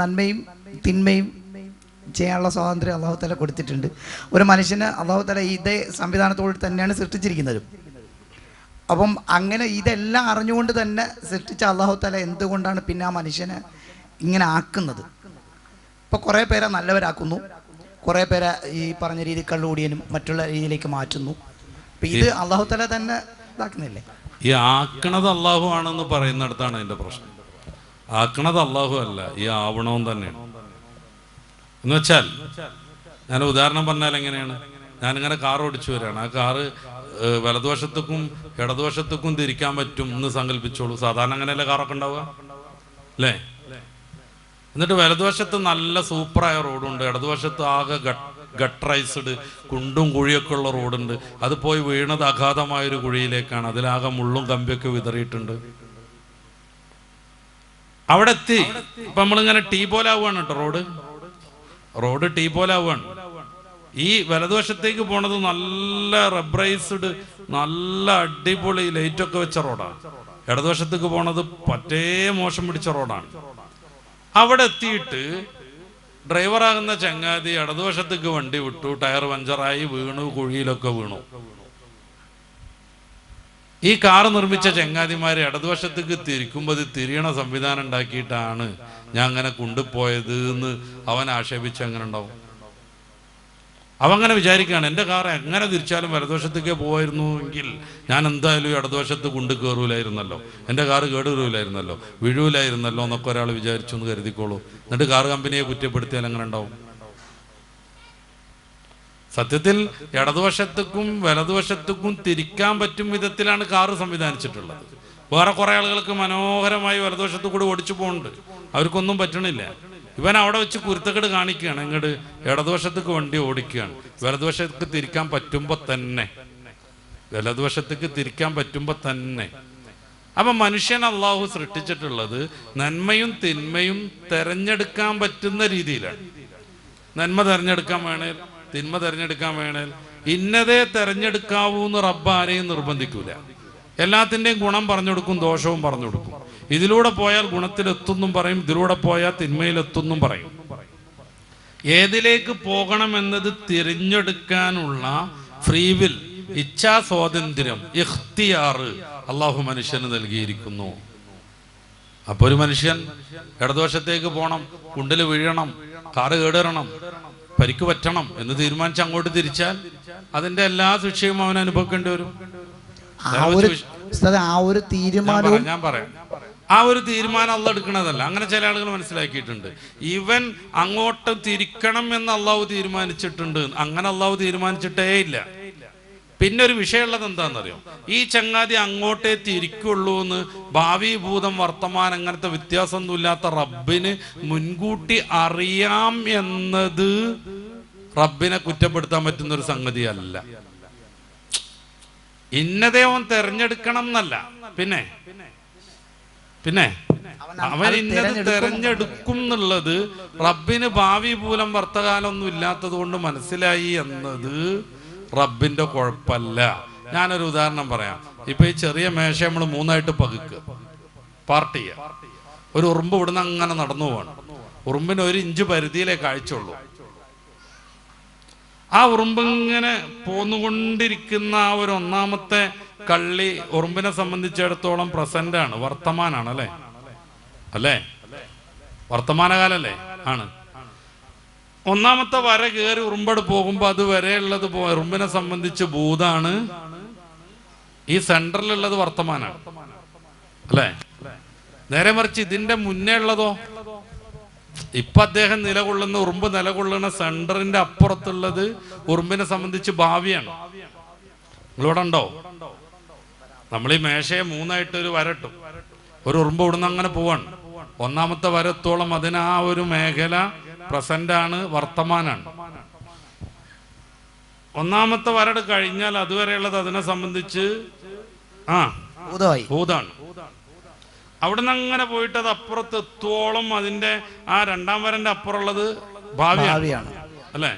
S3: നന്മയും തിന്മയും ചെയ്യാനുള്ള സ്വാതന്ത്ര്യം അല്ലാഹു തആല കൊടുത്തിട്ടുണ്ട്. ഒരു മനുഷ്യന് അല്ലാഹു തആല ഇതേ സംവിധാനത്തോട് തന്നെയാണ് സൃഷ്ടിച്ചിരിക്കുന്നത്. അപ്പം അങ്ങനെ ഇതെല്ലാം അറിഞ്ഞുകൊണ്ട് തന്നെ സൃഷ്ടിച്ച അല്ലാഹു തആല എന്തുകൊണ്ടാണ് പിന്നെ ആ മനുഷ്യനെ ഇങ്ങനെ ആക്കുന്നത്? ഇപ്പോൾ കുറേ പേരെ നല്ലവരാക്കുന്നു, കുറേ പേരെ ഈ പറഞ്ഞ രീതി കള്ളുകൂടിയനും മറ്റുള്ള രീതിയിലേക്ക് മാറ്റുന്നു. അപ്പം ഇത് അല്ലാഹു തആല തന്നെ ഇതാക്കുന്നില്ലേ?
S1: ഈ ആക്കണത് അള്ളാഹു ആണെന്ന് പറയുന്നിടത്താണ് അതിന്റെ പ്രശ്നം. ആക്കണത് അള്ളാഹു അല്ല, ഈ ആവണവും തന്നെയാണ്. എന്ന് വെച്ചാൽ ഞാൻ ഉദാഹരണം പറഞ്ഞാൽ എങ്ങനെയാണ്, ഞാനിങ്ങനെ കാർ ഓടിച്ചു വരികയാണ്. ആ കാറ് വലതുവശത്തേക്കും ഇടതുവശത്തേക്കും തിരിക്കാൻ പറ്റും എന്ന് സങ്കല്പിച്ചോളൂ. സാധാരണ അങ്ങനെയല്ലേ കാറൊക്കെ ഉണ്ടാവുക അല്ലേ? എന്നിട്ട് വലതുവശത്ത് നല്ല സൂപ്പറായ റോഡുണ്ട്, ഇടതുവശത്ത് ആകെ ഗട്ടറൈസ്ഡ് കുണ്ടും കുഴിയൊക്കെ ഉള്ള റോഡുണ്ട്. അത് പോയി വീണത് അഗാധമായൊരു കുഴിയിലേക്കാണ്, അതിലാകെ മുള്ളും കമ്പിയൊക്കെ വിതറിയിട്ടുണ്ട്. അവിടെ എത്തി. ഇപ്പൊ നമ്മളിങ്ങനെ ടീ പോലെ ആവുകയാണ് കേട്ടോ, റോഡ് ടീ പോലെ ആവുകയാണ്. ഈ വലതുവശത്തേക്ക് പോണത് നല്ല റബ്ബറൈസ്ഡ് നല്ല അടിപൊളി ലൈറ്റൊക്കെ വെച്ച റോഡാണ്. ഇടതുവശത്തേക്ക് പോണത് പറ്റേ മോശം പിടിച്ച റോഡാണ്. അവിടെ എത്തിയിട്ട് ഡ്രൈവറാകുന്ന ചങ്ങാതി ഇടതുവശത്തേക്ക് വണ്ടി വിട്ടു, ടയർ പഞ്ചറായി വീണു, കുഴിയിലൊക്കെ വീണു. ഈ കാറ് നിർമ്മിച്ച ചങ്ങാതിമാര് ഇടതുവശത്തേക്ക് തിരിക്കുമ്പോൾ അത് തിരിയണ സംവിധാനം ഉണ്ടാക്കിയിട്ടാണ് ഞാൻ അങ്ങനെ കൊണ്ടുപോയത് എന്ന് അവൻ ആക്ഷേപിച്ച് എങ്ങനെ ഉണ്ടാവും? അവങ്ങനെ വിചാരിക്കുകയാണ്, എൻ്റെ കാർ എങ്ങനെ തിരിച്ചാലും വലതുവശത്തേക്കേ പോവായിരുന്നു എങ്കിൽ ഞാൻ എന്തായാലും ഇടതുവശത്ത് കൊണ്ടു കയറൂലായിരുന്നല്ലോ, എൻ്റെ കാറ് കേടുവരൂലായിരുന്നല്ലോ, വീഴൂലായിരുന്നല്ലോ എന്നൊക്കെ ഒരാൾ വിചാരിച്ചു എന്ന് കരുതിക്കോളൂ. എന്നിട്ട് കാർ കമ്പനിയെ കുറ്റപ്പെടുത്തിയാൽ എങ്ങനെ ഉണ്ടാവും? സത്യത്തിൽ ഇടതുവശത്തേക്കും വലതുവശത്തേക്കും തിരിക്കാൻ പറ്റും വിധത്തിലാണ് കാറ് സംവിധാനിച്ചിട്ടുള്ളത്. വേറെ കുറെ ആളുകൾക്ക് മനോഹരമായി വലതുവശത്ത് കൂടി ഓടിച്ചു പോകുന്നുണ്ട്, അവർക്കൊന്നും പറ്റണില്ല. ഇവൻ അവിടെ വെച്ച് കുരുത്തക്കേട് കാണിക്കുകയാണ്, ഇങ്ങോട്ട് ഇടതുവശത്തേക്ക് വണ്ടി ഓടിക്കുകയാണ്. വലതുവശത്തേക്ക് തിരിക്കാൻ പറ്റുമ്പോൾ തന്നെ അപ്പൊ മനുഷ്യൻ അള്ളാഹു സൃഷ്ടിച്ചിട്ടുള്ളത് നന്മയും തിന്മയും തെരഞ്ഞെടുക്കാൻ പറ്റുന്ന രീതിയിലാണ്. നന്മ തെരഞ്ഞെടുക്കാൻ വേണേൽ തിന്മ തെരഞ്ഞെടുക്കാൻ വേണേൽ ഇന്നതേ തെരഞ്ഞെടുക്കാവൂ എന്ന് റബ്ബ് ആരെയും നിർബന്ധിക്കൂല. എല്ലാത്തിൻ്റെയും ഗുണം പറഞ്ഞു കൊടുക്കും, ദോഷവും പറഞ്ഞു കൊടുക്കും. ഇതിലൂടെ പോയാൽ ഗുണത്തിലെത്തുന്നും പറയും, ഇതിലൂടെ പോയാൽ തിന്മയിലെത്തുന്നും പറയും. ഏതിലേക്ക് പോകണമെന്നത് തിരഞ്ഞെടുക്കാനുള്ള ഫ്രീവിൽ, ഇച്ഛാ സ്വാതന്ത്ര്യം, ഇഖ്തിയാർ അള്ളാഹു മനുഷ്യന് നൽകിയിരിക്കുന്നു. അപ്പൊ ഒരു മനുഷ്യൻ ഇടതുവശത്തേക്ക് പോകണം, കുണ്ടിൽ വീഴണം, കാറ് കേടറണം, പരിക്ക് പറ്റണം എന്ന് തീരുമാനിച്ച് അങ്ങോട്ട് തിരിച്ചാൽ അതിന്റെ എല്ലാ ശിക്ഷയും അവൻ അനുഭവിക്കേണ്ടി വരും. ഞാൻ പറയാം, ആ ഒരു തീരുമാനം അള്ളാഹ് എടുക്കണതല്ല. അങ്ങനെ ചില ആളുകൾ മനസ്സിലാക്കിയിട്ടുണ്ട്, ഇവൻ അങ്ങോട്ട് തിരിക്കണം എന്ന് അള്ളാഹു തീരുമാനിച്ചിട്ടുണ്ട്. അങ്ങനെ അള്ളാഹു തീരുമാനിച്ചിട്ടേ ഇല്ല. പിന്നെ ഒരു വിഷയമുള്ളത് എന്താണെന്നറിയോ, ഈ ചങ്ങാതി അങ്ങോട്ടേ തിരിക്കുള്ളൂ എന്ന് ഭാവി ഭൂതം വർത്തമാനം അങ്ങനത്തെ വ്യത്യാസമൊന്നുമില്ലാത്ത റബ്ബിന് മുൻകൂട്ടി അറിയാം എന്നത് റബ്ബിനെ കുറ്റപ്പെടുത്താൻ പറ്റുന്ന ഒരു സംഗതിയല്ല. ഇന്നതേ അവൻ തെരഞ്ഞെടുക്കണം എന്നല്ല, പിന്നെ അവൻ ഇന്നത് തെരഞ്ഞെടുക്കും എന്നുള്ളത് റബ്ബിന് ഭാവി ഭൂലം വർത്തകാലം ഒന്നും ഇല്ലാത്തത് കൊണ്ട് മനസ്സിലായി എന്നത് റബ്ബിന്റെ കുഴപ്പമല്ല. ഞാനൊരു ഉദാഹരണം പറയാം. ഇപ്പൊ ഈ ചെറിയ മേശ നമ്മൾ മൂന്നായിട്ട് പാർട്ട് ചെയ്യുക. ഒരു ഉറുമ്പ് ഇവിടുന്ന് അങ്ങനെ നടന്നു പോവാണ്. ഉറുമ്പിന് 1 ഇഞ്ച് പരിധിയിലേ കാഴ്ചയുള്ളൂ. ആ ഉറുമ്പിങ്ങനെ പോന്നുകൊണ്ടിരിക്കുന്ന ആ ഒരു ഒന്നാമത്തെ കള്ളി ഉറുമ്പിനെ സംബന്ധിച്ചിടത്തോളം പ്രസന്റ് ആണ്, വർത്തമാനാണ് അല്ലെ. അല്ലേ? വർത്തമാനകാലല്ലേ? ആണ്. ഒന്നാമത്തെ വര കയറി ഉറുമ്പട് പോകുമ്പോൾ അത് വരെയുള്ളത് ഉറുമ്പിനെ സംബന്ധിച്ച് ഭൂതാണ്, ഈ സെന്ററിലുള്ളത് വർത്തമാനാണ് അല്ലേ? നേരെ മറിച്ച് ഇതിന്റെ മുന്നേ ഉള്ളതോ, ഇപ്പൊ അദ്ദേഹം നിലകൊള്ളുന്ന ഉറുമ്പ് നിലകൊള്ളുന്ന സെന്ററിന്റെ അപ്പുറത്തുള്ളത് ഉറുമ്പിനെ സംബന്ധിച്ച് ഭാവിയാണ്. നിങ്ങളിവിടെ ഉണ്ടോ? നമ്മൾ ഈ മേശയെ മൂന്നായിട്ട് ഒരു വരട്ടും, ഒരു ഉറുമ്പ് ഇവിടുന്ന് അങ്ങനെ പോവാണ്. ഒന്നാമത്തെ വരത്തോളം അതിന് ആ ഒരു മേഖല പ്രസന്റ് ആണ്, വർത്തമാനാണ്. ഒന്നാമത്തെ വരട് കഴിഞ്ഞാൽ അതുവരെയുള്ളത് അതിനെ സംബന്ധിച്ച് ഭൂതാണ്. അവിടുന്ന് അങ്ങനെ പോയിട്ട് അത് അപ്പുറത്ത് എത്തോളം അതിന്റെ ആ രണ്ടാം വരന്റെ അപ്പുറമുള്ളത് ഭാവിയാണ് അല്ലേ?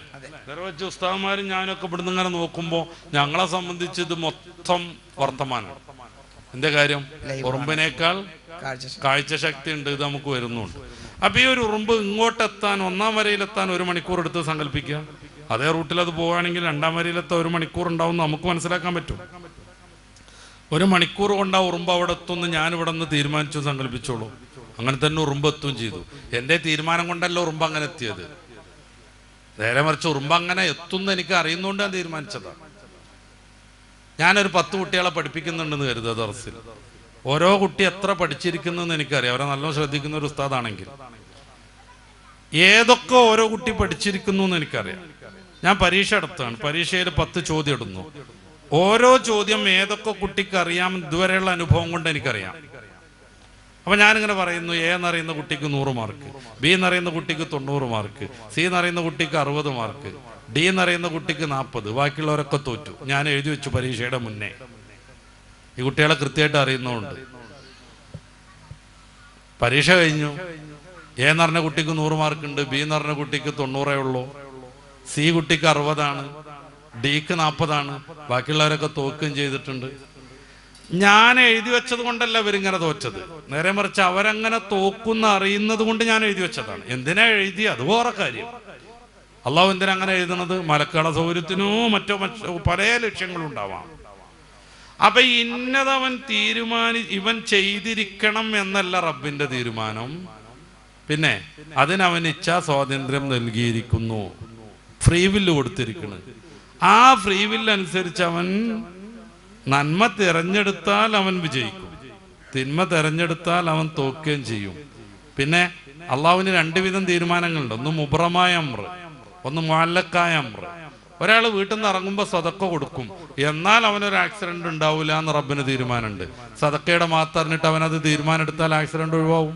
S1: വെച്ച് ഉസ്താദന്മാരും ഞാനൊക്കെ ഇവിടുന്ന് ഇങ്ങനെ നോക്കുമ്പോൾ ഞങ്ങളെ സംബന്ധിച്ച് ഇത് മൊത്തം വർത്തമാനമാണ്. എന്റെ കാര്യം ഉറുമ്പിനേക്കാൾ കാഴ്ചശക്തി ഉണ്ട്, ഇത് നമുക്ക് വരുന്നുണ്ട്. അപ്പൊ ഈ ഒരു ഉറുമ്പ് ഇങ്ങോട്ടെത്താൻ, ഒന്നാം വരയിലെത്താൻ 1 മണിക്കൂർ എടുത്ത് സങ്കല്പിക്കുക. അതേ റൂട്ടിൽ അത് പോവുകയാണെങ്കിൽ രണ്ടാം വരയിലെത്താൻ 1 മണിക്കൂർ ഉണ്ടാവും നമുക്ക് മനസ്സിലാക്കാൻ പറ്റും. 1 മണിക്കൂർ കൊണ്ട് ആ ഉറുമ്പ് അവിടെ എത്തുമെന്ന് ഞാനിവിടെ നിന്ന് തീരുമാനിച്ചു സങ്കല്പിച്ചോളൂ. അങ്ങനെ തന്നെ ഉറുമ്പ് എത്തുകയും ചെയ്തു. എൻ്റെ തീരുമാനം കൊണ്ടല്ല ഉറുമ്പ് അങ്ങനെ എത്തിയത്. നേരെ മറിച്ച് ഉറുമ്പ് അങ്ങനെ എത്തുമെന്ന് എനിക്ക് അറിയുന്നതുകൊണ്ട് ഞാൻ തീരുമാനിച്ചതാണ്. ഞാനൊരു 10 കുട്ടികളെ പഠിപ്പിക്കുന്നുണ്ടെന്ന് കരുതുക ദർസിൽ. ഓരോ കുട്ടി എത്ര പഠിച്ചിരിക്കുന്നു എന്ന് എനിക്കറിയാം. അവരെ നല്ലോണം ശ്രദ്ധിക്കുന്ന ഒരു ഉസ്താദാണെങ്കിൽ ഏതൊക്കെ ഓരോ കുട്ടി പഠിച്ചിരിക്കുന്നു എന്ന് എനിക്കറിയാം. ഞാൻ പരീക്ഷ എടുത്താണ്. പരീക്ഷയിൽ 10 ചോദ്യം ഇടുന്നു. ഓരോ ചോദ്യം ഏതൊക്കെ കുട്ടിക്ക് അറിയാം ഇതുവരെയുള്ള അനുഭവം കൊണ്ട് എനിക്കറിയാം. അപ്പൊ ഞാനിങ്ങനെ പറയുന്നു, എ എന്നറിയുന്ന കുട്ടിക്ക് 100 മാർക്ക്, ബി എന്നറിയുന്ന കുട്ടിക്ക് 90 മാർക്ക്, സി എന്നറിയുന്ന കുട്ടിക്ക് 60 മാർക്ക്, ഡി എന്നറിയുന്ന കുട്ടിക്ക് 40. ബാക്കിയുള്ളവരൊക്കെ തോറ്റു. ഞാൻ എഴുതി വെച്ചു പരീക്ഷയുടെ മുന്നേ. ഈ കുട്ടികളെ കൃത്യമായിട്ട് അറിയുന്നതുകൊണ്ട്. പരീക്ഷ കഴിഞ്ഞു. എ എന്ന് പറഞ്ഞ കുട്ടിക്ക് 100 മാർക്കുണ്ട്, ബി എന്ന് പറഞ്ഞ കുട്ടിക്ക് 90 ഉള്ളൂ, സി കുട്ടിക്ക് 60, ഡിക്ക് 40. ബാക്കിയുള്ളവരൊക്കെ തോക്കുകയും ചെയ്തിട്ടുണ്ട്. ഞാൻ എഴുതി വെച്ചത് കൊണ്ടല്ല ഇവരിങ്ങനെ തോറ്റത്. നേരെ മറിച്ച് അവരങ്ങനെ തോക്കുന്ന അറിയുന്നത് കൊണ്ട് ഞാൻ എഴുതി വെച്ചതാണ്. എന്തിനാ എഴുതി അത് വേറെ കാര്യം. അള്ളാഹു എന്തിനാ അങ്ങനെ എഴുതുന്നത്? മലക്കുകളുടെ സൗകര്യത്തിനോ മറ്റോ പല ലക്ഷ്യങ്ങളുണ്ടാവാം. അപ്പൊ ഇന്നതവൻ ഇവൻ ചെയ്തിരിക്കണം എന്നല്ല റബ്ബിന്റെ തീരുമാനം. പിന്നെ അതിനവൻ ഇച്ഛാ സ്വാതന്ത്ര്യം നൽകിയിരിക്കുന്നു, ഫ്രീ വില്ല് കൊടുത്തിരിക്കുന്നു. ആ ഫ്രീ വില്ല് അനുസരിച്ച് അവൻ നന്മ തിരഞ്ഞെടുത്താൽ അവൻ വിജയിക്കും, തിന്മ തിരഞ്ഞെടുത്താൽ അവൻ തോക്കുകയും ചെയ്യും. പിന്നെ അള്ളാഹുവിന് 2 വിധം തീരുമാനങ്ങളുണ്ട്. ഒന്ന് മുബ്രമായ അമ്ര, ഒന്ന് മുഅല്ലക്കായ അമ്ര. ഒരാൾ വീട്ടിൽ നിന്ന് ഇറങ്ങുമ്പോൾ സദക്ക കൊടുക്കും, എന്നാൽ അവനൊരു ആക്സിഡന്റ് ഉണ്ടാവില്ല എന്ന് റബ്ബിന് തീരുമാനമുണ്ട്. സദക്കയുടെ മാത്രറിഞ്ഞിട്ട് അവനത് തീരുമാനം എടുത്താൽ ആക്സിഡന്റ് ഒഴിവാകും.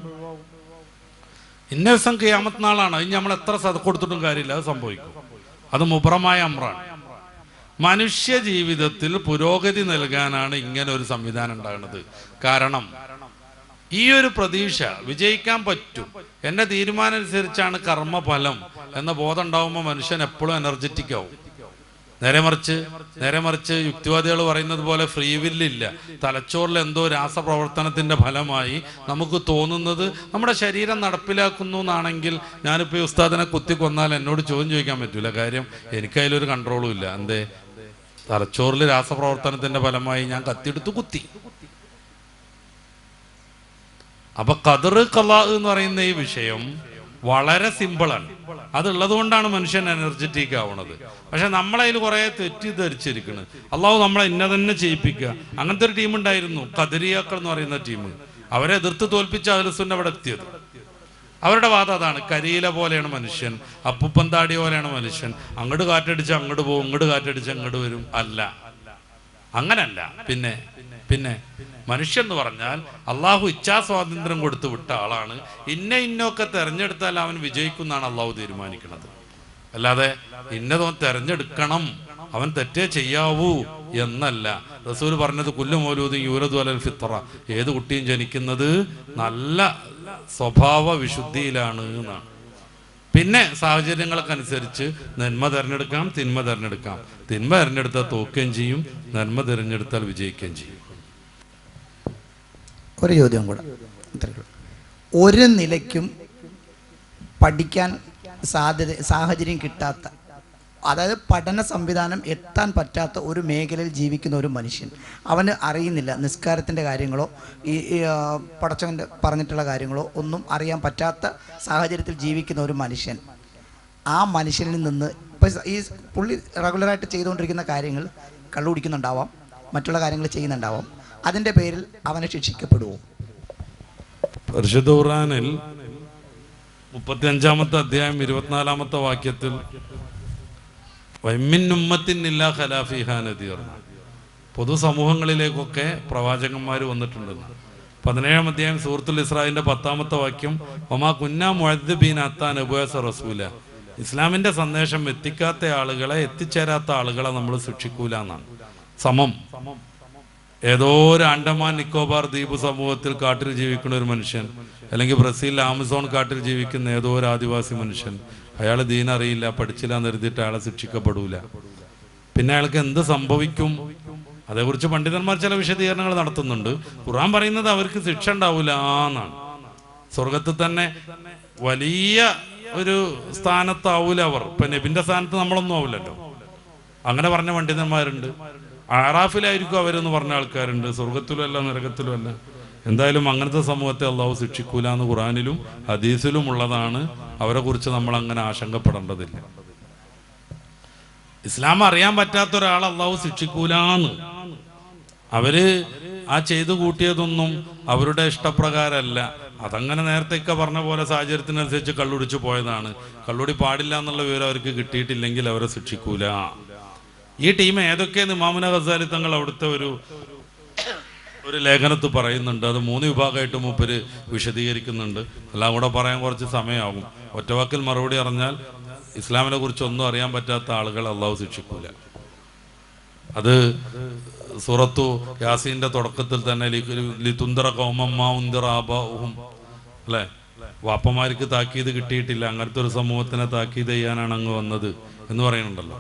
S1: ഇന്ന ദിവസം ഖിയാമത്ത് നാളാണ്, ഇനി നമ്മൾ എത്ര സദക്ക കൊടുത്തിട്ടും കാര്യമില്ല, അത് സംഭവിക്കും. അത് മുബ്രമായ അമ്രാണ്. മനുഷ്യ ജീവിതത്തിൽ പുരോഗതി നൽകാനാണ് ഇങ്ങനെ ഒരു സംവിധാനം ഉണ്ടാകുന്നത്. കാരണം ഈ ഒരു പ്രതീക്ഷ വിജയിക്കാൻ പറ്റും, എൻ്റെ തീരുമാനം അനുസരിച്ചാണ് കർമ്മഫലം എന്ന ബോധം ഉണ്ടാവുമ്പോൾ മനുഷ്യൻ എപ്പോഴും എനർജറ്റിക് ആവും. നേരെ മറിച്ച് യുക്തിവാദികൾ പറയുന്നത് പോലെ ഫ്രീ വില്ലില്ല. തലച്ചോറിൽ എന്തോ രാസപ്രവർത്തനത്തിന്റെ ഫലമായി നമുക്ക് തോന്നുന്നത് നമ്മുടെ ശരീരം നടപ്പിലാക്കുന്നു എന്നാണെങ്കിൽ, ഞാനിപ്പോൾ ഈ ഉസ്താദിനെ കുത്തി കൊന്നാൽ എന്നോട് ചോദ്യം ചോദിക്കാൻ പറ്റൂല. കാര്യം എനിക്കതിലൊരു കൺട്രോളും ഇല്ല. എന്തേ? തലച്ചോറിൽ രാസപ്രവർത്തനത്തിന്റെ ഫലമായി ഞാൻ കത്തിയെടുത്ത് കുത്തി. അപ്പൊ ഖദർ ഖലാ എന്ന് പറയുന്ന ഈ വിഷയം വളരെ സിമ്പിളാണ്. അതുള്ളത് കൊണ്ടാണ് മനുഷ്യൻ എനർജറ്റിക് ആവുന്നത്. പക്ഷെ നമ്മളതിൽ കുറെ തെറ്റിദ്ധരിച്ചിരിക്കുന്നത്. അള്ളാഹു നമ്മളെ ഇന്ന തന്നെ ചെയ്യിപ്പിക്കുക. അങ്ങനത്തെ ഒരു ടീം ഉണ്ടായിരുന്നു, ഖദരിയാക്കൾ എന്ന് പറയുന്ന ടീം. അവരെ എതിർത്ത് തോൽപ്പിച്ച അഹ്ലുസുന്ന അവിടെ എത്തിയത്. അവരുടെ വാദം അതാണ്, കരിയില പോലെയാണ് മനുഷ്യൻ, അപ്പുപ്പന്താടി പോലെയാണ് മനുഷ്യൻ. അങ്ങോട്ട് കാറ്റടിച്ച് അങ്ങോട്ട് പോകും, ഇങ്ങോട്ട് കാറ്റടിച്ച് അങ്ങോട്ട് വരും. അല്ല, അങ്ങനല്ല. പിന്നെ മനുഷ്യൻ എന്ന് പറഞ്ഞാൽ അള്ളാഹു ഇച്ഛാ സ്വാതന്ത്ര്യം കൊടുത്തു വിട്ട ആളാണ്. ഇന്നൊക്കെ തെരഞ്ഞെടുത്താൽ അവൻ വിജയിക്കുന്നാണ് അള്ളാഹു തീരുമാനിക്കുന്നത്. അല്ലാതെ ഇന്നതോ തെരഞ്ഞെടുക്കണം, അവൻ തെറ്റേ ചെയ്യാവൂ എന്നല്ല. റസൂൽ പറഞ്ഞത് കുല്ലു മൗലൂദിൻ യൂലദു അലൽ ഫിത്ര, ഏത് കുട്ടിയും ജനിക്കുന്നത് നല്ല സ്വഭാവ വിശുദ്ധിയിലാണ് എന്നാണ്. പിന്നെ സാഹചര്യങ്ങൾക്കനുസരിച്ച് നന്മ തിരഞ്ഞെടുക്കാം, തിന്മ തിരഞ്ഞെടുക്കാം. തിന്മ തിരഞ്ഞെടുത്താൽ തോക്കുകയും ചെയ്യും, നന്മ തിരഞ്ഞെടുത്താൽ വിജയിക്കുകയും ചെയ്യും.
S3: ഒരു ചോദ്യം കൂടെ. ഒരു നിലയ്ക്കും പഠിക്കാൻ സാഹചര്യം കിട്ടാത്ത അതായത് പഠന സംവിധാനം എത്താൻ പറ്റാത്ത ഒരു മേഖലയിൽ ജീവിക്കുന്ന ഒരു മനുഷ്യൻ, അവന് അറിയുന്നില്ല നിസ്കാരത്തിൻ്റെ കാര്യങ്ങളോ ഈ പടച്ചവൻ്റെ പറഞ്ഞിട്ടുള്ള കാര്യങ്ങളോ ഒന്നും അറിയാൻ പറ്റാത്ത സാഹചര്യത്തിൽ ജീവിക്കുന്ന ഒരു മനുഷ്യൻ, ആ മനുഷ്യനിൽ നിന്ന് ഇപ്പം ഈ പുള്ളി റെഗുലറായിട്ട് ചെയ്തുകൊണ്ടിരിക്കുന്ന കാര്യങ്ങൾ കള്ളു കുടിക്കുന്നുണ്ടാവാം, മറ്റുള്ള കാര്യങ്ങൾ ചെയ്യുന്നുണ്ടാവാം, അതിൻ്റെ പേരിൽ അവനെ ശിക്ഷിക്കപ്പെടുമോ?
S1: പരിശുദ്ധ ഖുർആനിൽ 35-ാമത്തെ അധ്യായം 24-ാമത്തെ വാക്യത്തിൽ വമിൻ ഉമ്മത്തിൻ ഇല്ലാ ഖലാ ഫീഹാ നദീർ, പൊതുസമൂഹങ്ങളിലേക്കൊക്കെ പ്രവാചകന്മാർ വന്നിട്ടുണ്ടെന്ന്. 17-ാം അധ്യായം സൂറത്തുൽ ഇസ്രായിന്റെ 10-ാമത്തെ വാക്യം വമാ കുന്നാ മുഅദ്ദിബീന ഹത്താ നബഅസ റസൂല, ഇസ്ലാമിന്റെ സന്ദേശം എത്തിക്കാത്ത ആളുകളെ, എത്തിച്ചേരാത്ത ആളുകളെ നമ്മൾ ശിക്ഷിക്കൂല എന്നാണ്. സമം ഏതോ ഒരു ആൻഡമാൻ നിക്കോബാർ ദ്വീപ് സമൂഹത്തിൽ കാട്ടിൽ ജീവിക്കുന്ന ഒരു മനുഷ്യൻ, അല്ലെങ്കിൽ ബ്രസീലിൽ ആമസോൺ കാട്ടിൽ ജീവിക്കുന്ന ഏതോ ഒരു ആദിവാസി മനുഷ്യൻ, അയാൾ ദീൻ അറിയില്ല, പഠിച്ചില്ല എന്ന് കരുതിയിട്ട് അയാളെ ശിക്ഷിക്കപ്പെടൂല. പിന്നെ അയാൾക്ക് എന്ത് സംഭവിക്കും? അതേക്കുറിച്ച് പണ്ഡിതന്മാർ ചില വിശദീകരണങ്ങൾ നടത്തുന്നുണ്ട്. ഖുർആൻ പറയുന്നത് അവർക്ക് ശിക്ഷ ഉണ്ടാവില്ല എന്നാണ്. സ്വർഗത്തിൽ തന്നെ വലിയ ഒരു സ്ഥാനത്താവൂല അവർ. ഇപ്പൊ നബിന്റെ സ്ഥാനത്ത് നമ്മളൊന്നും ആവില്ലല്ലോ. അങ്ങനെ പറഞ്ഞ പണ്ഡിതന്മാരുണ്ട്. ആറാഫിലായിരിക്കും അവരെന്ന് പറഞ്ഞ ആൾക്കാരുണ്ട്. സ്വർഗത്തിലും അല്ല നരകത്തിലും അല്ല. എന്തായാലും അങ്ങനത്തെ സമൂഹത്തെ അള്ളാഹു ശിക്ഷിക്കൂല എന്ന് ഖുർആനിലും ഹദീസിലും ഉള്ളതാണ്. അവരെ കുറിച്ച് നമ്മൾ അങ്ങനെ ആശങ്കപ്പെടേണ്ടതില്ല. ഇസ്ലാം അറിയാൻ പറ്റാത്ത ഒരാൾ അള്ളാഹു ശിക്ഷിക്കൂലാന്ന്. അവര് ആ ചെയ്തു കൂട്ടിയതൊന്നും അവരുടെ ഇഷ്ടപ്രകാരമല്ല. അതങ്ങനെ നേരത്തെയൊക്കെ പറഞ്ഞ പോലെ സാഹചര്യത്തിനനുസരിച്ച് കള്ളുടിച്ചു പോയതാണ്. കള്ളുടി പാടില്ല എന്നുള്ള വിവരം അവർക്ക് കിട്ടിയിട്ടില്ലെങ്കിൽ അവരെ ശിക്ഷിക്കൂല. ഈ ടീം ഏതൊക്കെയെന്ന് ഇമാമുന ഗസാലി തങ്ങൾ അവിടുത്തെ ഒരു ലേഖനത്തിൽ പറയുന്നുണ്ട്. അത് 3 വിഭാഗമായിട്ട് മൂപ്പര് വിശദീകരിക്കുന്നുണ്ട്. എല്ലാം കൂടെ പറയാൻ കുറച്ച് സമയമാകും. ഒറ്റവാക്കിൽ മറുപടി അറിഞ്ഞാൽ ഇസ്ലാമിനെ കുറിച്ച് ഒന്നും അറിയാൻ പറ്റാത്ത ആളുകൾ അള്ളാഹു ശിക്ഷിക്കൂല. അത് സൂറത്തു യാസീന്റെ തുടക്കത്തിൽ തന്നെ ലിതുന്ദറ ഖൗമമ്മാ ഉന്ദിറ ആബാഉഹും, അല്ലെ, വാപ്പമാർക്ക് താക്കീത് കിട്ടിയിട്ടില്ല, അങ്ങനത്തെ ഒരു സമൂഹത്തിനെ താക്കീത് ചെയ്യാനാണ് അങ്ങ് വന്നത് എന്ന് പറയുന്നുണ്ടല്ലോ.